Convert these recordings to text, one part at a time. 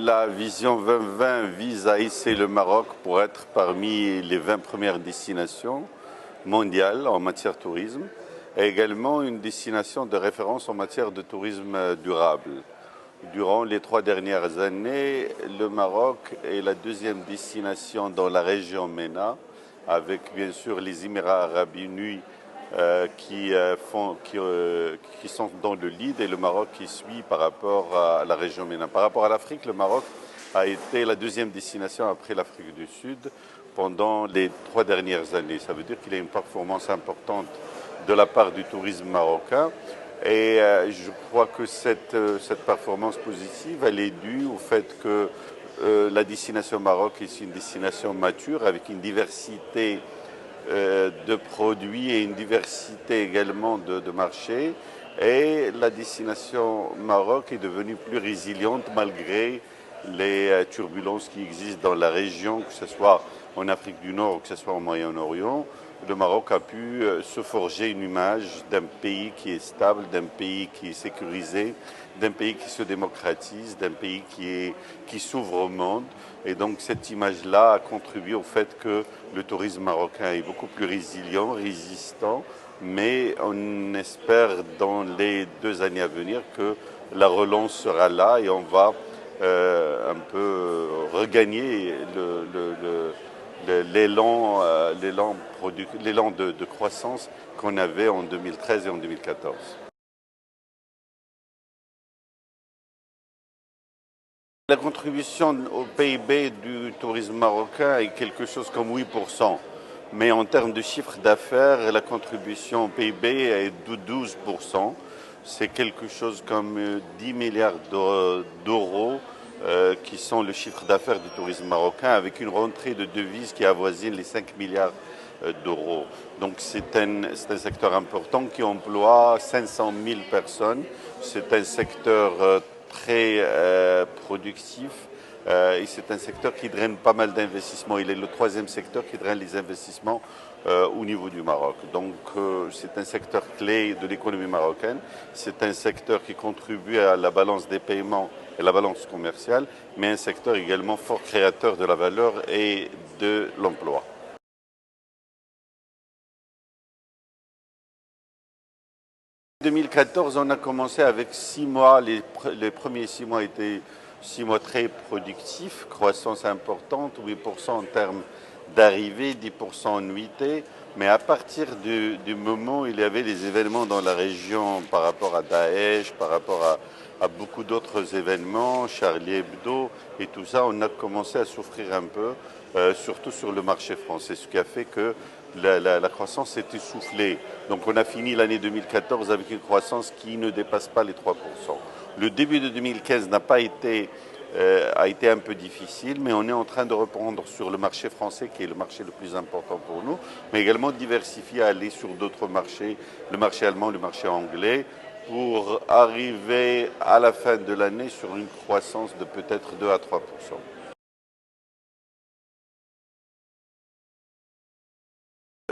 La vision 2020 vise à hisser le Maroc pour être parmi les 20 premières destinations mondiales en matière de tourisme et également une destination de référence en matière de tourisme durable. Durant les 3 dernières années, le Maroc est la deuxième destination dans la région MENA, avec bien sûr les Émirats arabes unis qui sont dans le lead et le Maroc qui suit par rapport à la région MENA. Par rapport à l'Afrique, le Maroc a été la deuxième destination après l'Afrique du Sud pendant les 3 dernières années. Ça veut dire qu'il y a une performance importante de la part du tourisme marocain. Et je crois que cette performance positive, elle est due au fait que la destination Maroc est une destination mature avec une diversité de produits et une diversité également de marchés. Et la destination Maroc est devenue plus résiliente malgré les turbulences qui existent dans la région, que ce soit en Afrique du Nord ou que ce soit au Moyen-Orient. Le Maroc a pu se forger une image d'un pays qui est stable, d'un pays qui est sécurisé, d'un pays qui se démocratise, d'un pays qui s'ouvre au monde. Et donc cette image-là a contribué au fait que le tourisme marocain est beaucoup plus résilient, résistant, mais on espère dans les 2 années à venir que la relance sera là et on va un peu regagner l'élan de croissance qu'on avait en 2013 et en 2014. La contribution au PIB du tourisme marocain est quelque chose comme 8%. Mais en termes de chiffre d'affaires, la contribution au PIB est de 12%. C'est quelque chose comme 10 milliards d'euros qui sont le chiffre d'affaires du tourisme marocain avec une rentrée de devises qui avoisine les 5 milliards d'euros. Donc c'est un secteur important qui emploie 500 000 personnes. C'est un secteur très productif et c'est un secteur qui draine pas mal d'investissements. Il est le 3e secteur qui draine les investissements au niveau du Maroc. Donc c'est un secteur clé de l'économie marocaine. C'est un secteur qui contribue à la balance des paiements et la balance commerciale, mais un secteur également fort créateur de la valeur et de l'emploi. En 2014, on a commencé avec 6 mois. Les premiers 6 mois étaient 6 mois très productifs, croissance importante, 8% en termes d'arrivée, 10% en nuitée. Mais à partir du moment où il y avait les événements dans la région par rapport à Daesh, par rapport à beaucoup d'autres événements, Charlie Hebdo et tout ça, on a commencé à souffrir un peu, surtout sur le marché français, ce qui a fait que la croissance s'est essoufflée. Donc on a fini l'année 2014 avec une croissance qui ne dépasse pas les 3%. Le début de 2015 a été un peu difficile, mais on est en train de reprendre sur le marché français, qui est le marché le plus important pour nous, mais également diversifier, aller sur d'autres marchés, le marché allemand, le marché anglais, pour arriver à la fin de l'année sur une croissance de peut-être 2 à 3%.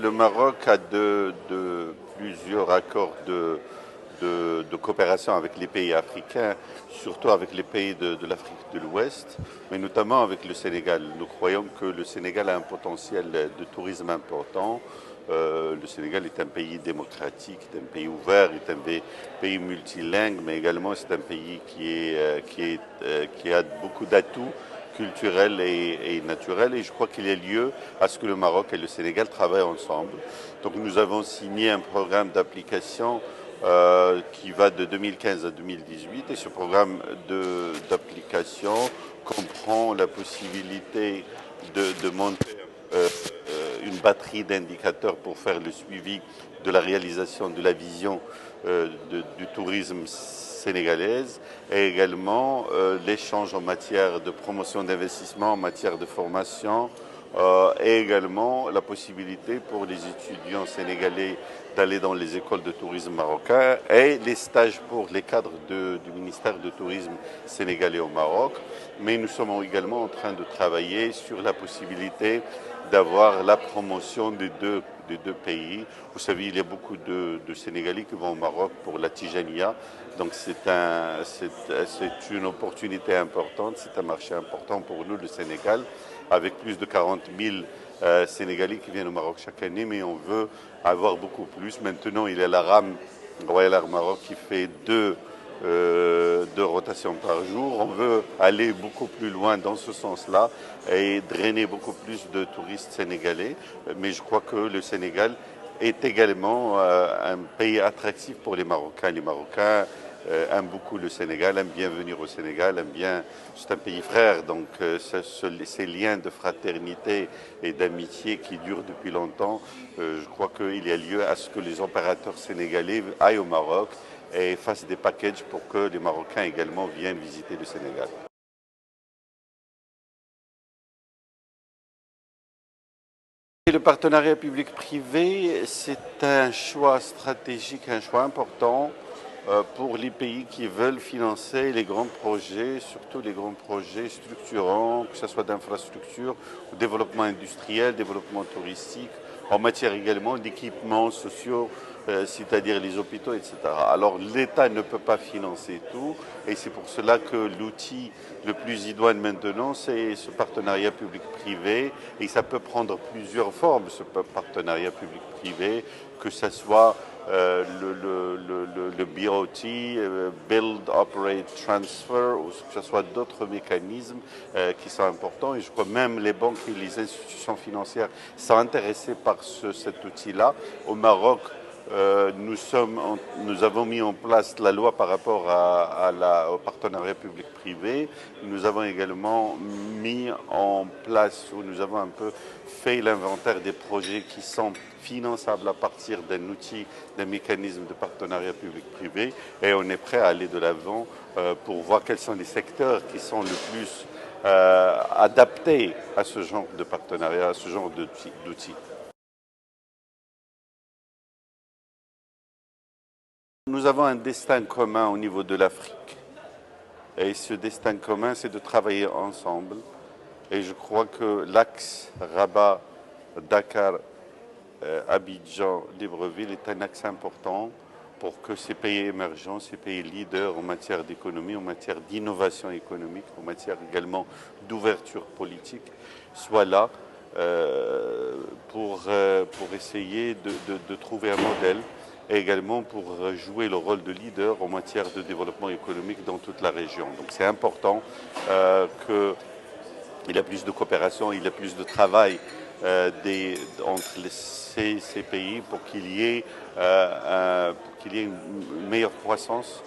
Le Maroc a plusieurs accords de coopération avec les pays africains, surtout avec les pays de l'Afrique de l'Ouest, mais notamment avec le Sénégal. Nous croyons que le Sénégal a un potentiel de tourisme important. Le Sénégal est un pays démocratique, est un pays ouvert, est un pays multilingue, mais également c'est un pays qui a beaucoup d'atouts culturels et naturels. Et je crois qu'il y a lieu à ce que le Maroc et le Sénégal travaillent ensemble. Donc nous avons signé un programme d'application qui va de 2015 à 2018 et ce programme d'application comprend la possibilité de monter une batterie d'indicateurs pour faire le suivi de la réalisation de la vision du tourisme sénégalaise et également l'échange en matière de promotion d'investissement, en matière de formation et également la possibilité pour les étudiants sénégalais d'aller dans les écoles de tourisme marocains et les stages pour les cadres du ministère de tourisme sénégalais au Maroc. Mais nous sommes également en train de travailler sur la possibilité d'avoir la promotion des deux pays. Vous savez, il y a beaucoup de Sénégalais qui vont au Maroc pour la Tijania. Donc c'est une opportunité importante, c'est un marché important pour nous, le Sénégal, avec plus de 40 000 Sénégalais qui viennent au Maroc chaque année, mais on veut avoir beaucoup plus. Maintenant, il y a la rame Royal Air Maroc qui fait deux rotations par jour. On veut aller beaucoup plus loin dans ce sens-là et drainer beaucoup plus de touristes sénégalais. Mais je crois que le Sénégal est également un pays attractif pour les Marocains. Les Marocains aiment beaucoup le Sénégal, aiment bien venir au Sénégal, c'est un pays frère, donc ces liens de fraternité et d'amitié qui durent depuis longtemps, je crois qu'il y a lieu à ce que les opérateurs sénégalais aillent au Maroc et fassent des packages pour que les Marocains également viennent visiter le Sénégal. Et le partenariat public-privé, c'est un choix stratégique, un choix important pour les pays qui veulent financer les grands projets, surtout les grands projets structurants, que ce soit d'infrastructures, développement industriel, développement touristique, en matière également d'équipements sociaux, c'est-à-dire les hôpitaux, etc. Alors l'État ne peut pas financer tout et c'est pour cela que l'outil le plus idoine maintenant, c'est ce partenariat public-privé et ça peut prendre plusieurs formes, ce partenariat public-privé, que ce soit le BOT, Build, Operate, Transfer, ou que ce soit d'autres mécanismes qui sont importants. Et je crois même les banques et les institutions financières sont intéressées par cet outil-là. Au Maroc, nous avons mis en place la loi par rapport au partenariat public-privé. Nous avons également mis en place, ou nous avons un peu fait l'inventaire des projets qui sont finançables à partir d'un outil, d'un mécanisme de partenariat public-privé. Et on est prêt à aller de l'avant pour voir quels sont les secteurs qui sont le plus adaptés à ce genre de partenariat, à ce genre d'outils. Nous avons un destin commun au niveau de l'Afrique. Et ce destin commun, c'est de travailler ensemble. Et je crois que l'axe Rabat-Dakar, Abidjan-Libreville est un axe important pour que ces pays émergents, ces pays leaders en matière d'économie, en matière d'innovation économique, en matière également d'ouverture politique, soient là pour essayer de trouver un modèle et également pour jouer le rôle de leader en matière de développement économique dans toute la région. Donc c'est important qu'il y ait plus de coopération, il y ait plus de travail entre ces pays pour qu'il y ait une meilleure croissance.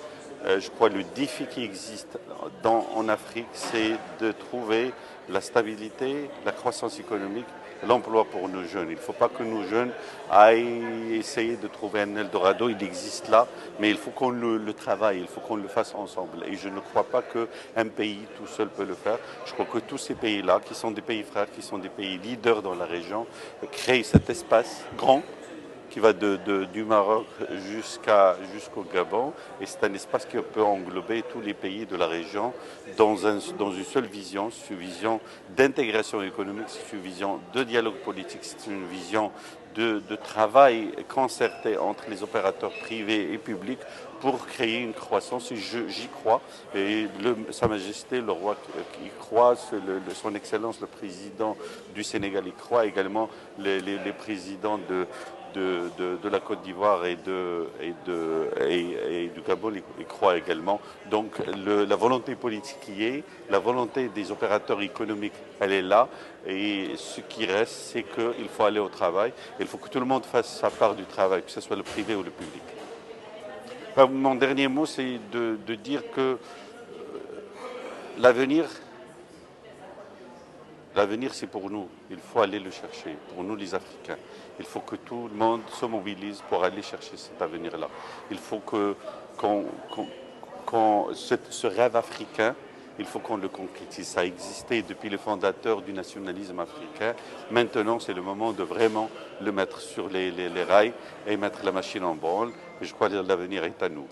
Je crois que le défi qui existe en Afrique, c'est de trouver la stabilité, la croissance économique, l'emploi pour nos jeunes. Il ne faut pas que nos jeunes aillent essayer de trouver un Eldorado, il existe là, mais il faut qu'on le travaille, il faut qu'on le fasse ensemble. Et je ne crois pas qu'un pays tout seul peut le faire. Je crois que tous ces pays-là, qui sont des pays frères, qui sont des pays leaders dans la région, créent cet espace grand qui va du Maroc jusqu'au Gabon. Et c'est un espace qui peut englober tous les pays de la région dans une seule vision. C'est une vision d'intégration économique, c'est une vision de dialogue politique, c'est une vision de travail concerté entre les opérateurs privés et publics pour créer une croissance. Et j'y crois. Et Sa Majesté, le roi, y croit, son Excellence, le président du Sénégal, y croit également, les présidents de la Côte d'Ivoire et du Gabon y croient également. Donc la volonté politique y est, la volonté des opérateurs économiques, elle est là. Et ce qui reste, c'est qu'il faut aller au travail. Il faut que tout le monde fasse sa part du travail, que ce soit le privé ou le public. Mon dernier mot, c'est de dire que l'avenir, c'est pour nous. Il faut aller le chercher, pour nous les Africains. Il faut que tout le monde se mobilise pour aller chercher cet avenir-là. Il faut ce rêve africain, il faut qu'on le concrétise. Ça a existé depuis les fondateurs du nationalisme africain. Maintenant, c'est le moment de vraiment le mettre sur les rails et mettre la machine en branle. Et je crois que l'avenir est à nous.